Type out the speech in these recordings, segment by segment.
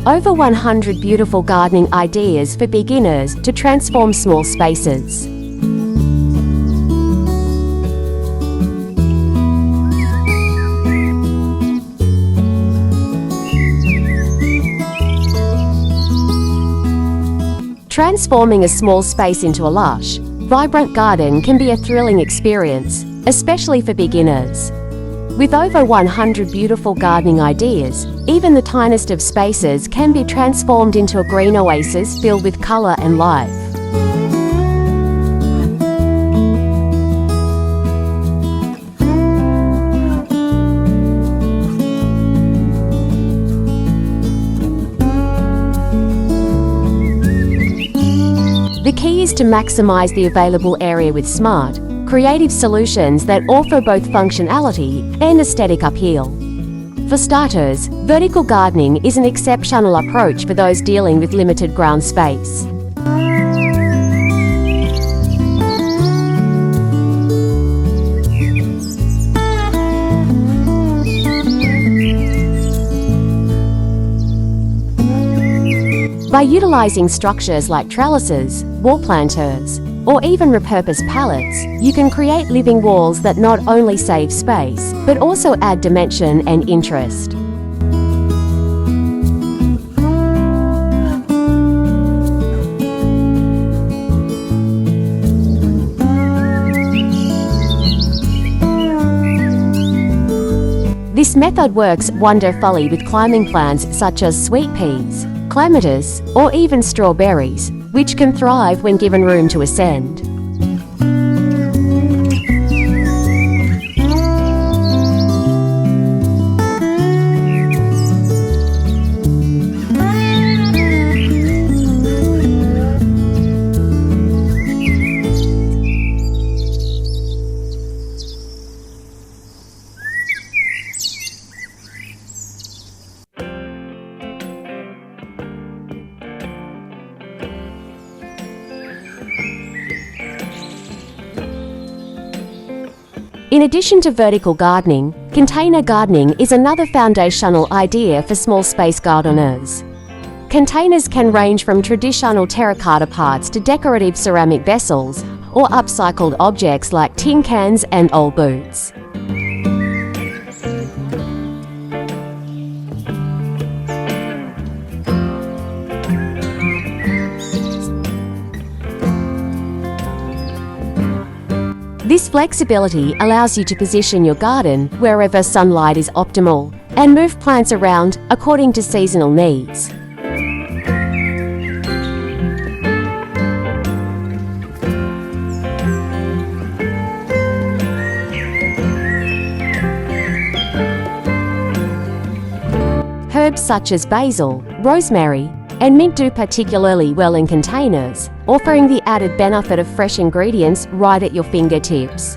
Over 100 beautiful gardening ideas for beginners to transform small spaces. Transforming a small space into a lush, vibrant garden can be a thrilling experience, especially for beginners. With over 100 beautiful gardening ideas, even the tiniest of spaces can be transformed into a green oasis filled with color and life. The key is to maximize the available area with smart, creative solutions that offer both functionality and aesthetic appeal. For starters, vertical gardening is an exceptional approach for those dealing with limited ground space. By utilizing structures like trellises, wall planters, or even repurposed pallets, you can create living walls that not only save space, but also add dimension and interest. This method works wonderfully with climbing plants such as sweet peas, clematis, or even strawberries, which can thrive when given room to ascend. In addition to vertical gardening, container gardening is another foundational idea for small space gardeners. Containers can range from traditional terracotta parts to decorative ceramic vessels, or upcycled objects like tin cans and old boots. This flexibility allows you to position your garden wherever sunlight is optimal and move plants around according to seasonal needs. Herbs such as basil, rosemary, and mint do particularly well in containers, offering the added benefit of fresh ingredients right at your fingertips.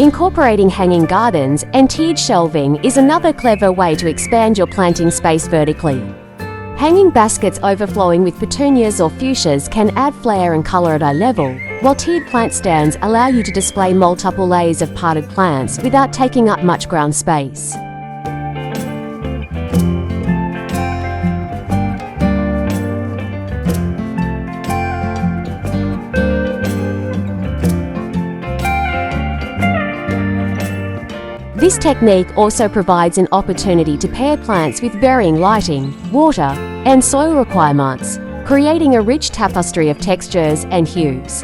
Incorporating hanging gardens and tiered shelving is another clever way to expand your planting space vertically. Hanging baskets overflowing with petunias or fuchsias can add flair and colour at eye level, while tiered plant stands allow you to display multiple layers of potted plants without taking up much ground space. This technique also provides an opportunity to pair plants with varying lighting, water, and soil requirements, creating a rich tapestry of textures and hues.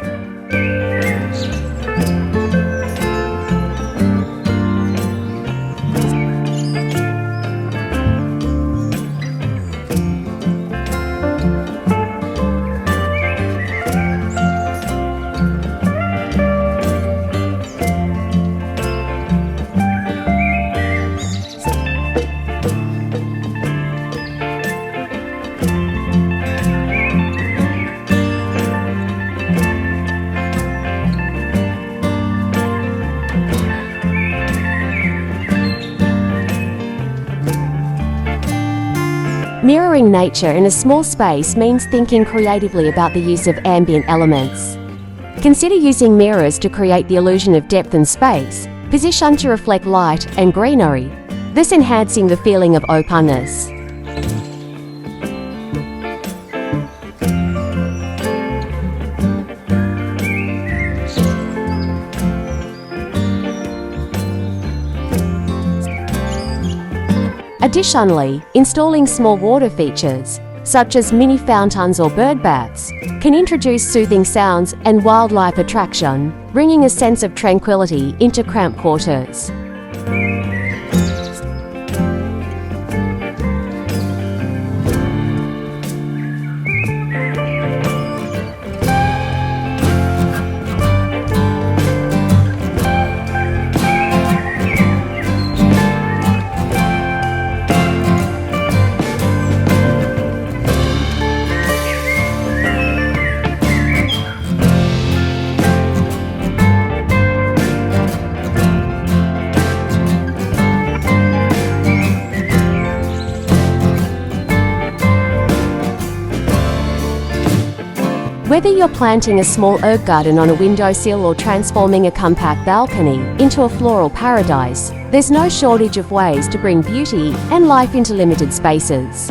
Mirroring nature in a small space means thinking creatively about the use of ambient elements. Consider using mirrors to create the illusion of depth and space, positioned to reflect light and greenery, thus enhancing the feeling of openness. Additionally, installing small water features, such as mini fountains or bird baths, can introduce soothing sounds and wildlife attraction, bringing a sense of tranquility into cramped quarters. Whether you're planting a small herb garden on a windowsill or transforming a compact balcony into a floral paradise, there's no shortage of ways to bring beauty and life into limited spaces.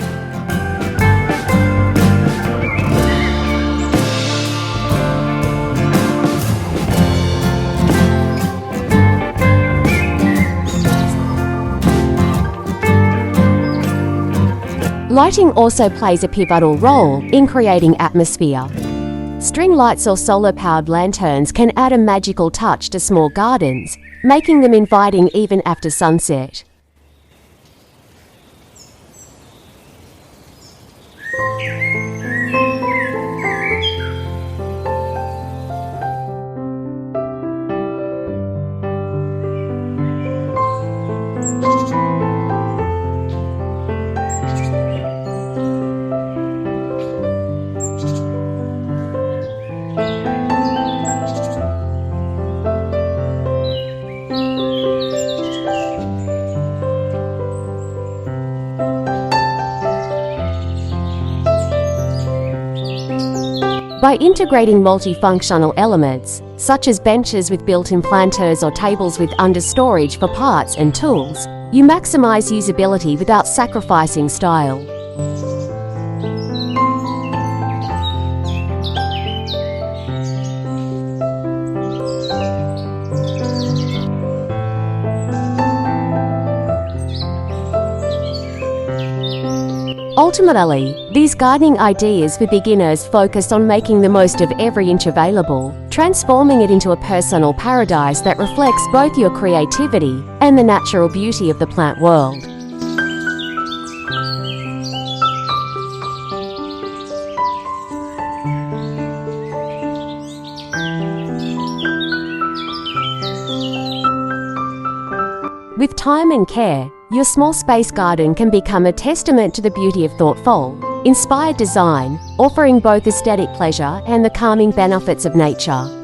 Lighting also plays a pivotal role in creating atmosphere. String lights or solar-powered lanterns can add a magical touch to small gardens, making them inviting even after sunset. By integrating multifunctional elements, such as benches with built-in planters or tables with understorage for parts and tools, you maximize usability without sacrificing style. Ultimately, these gardening ideas for beginners focus on making the most of every inch available, transforming it into a personal paradise that reflects both your creativity and the natural beauty of the plant world. With time and care, your small space garden can become a testament to the beauty of thoughtful, inspired design, offering both aesthetic pleasure and the calming benefits of nature.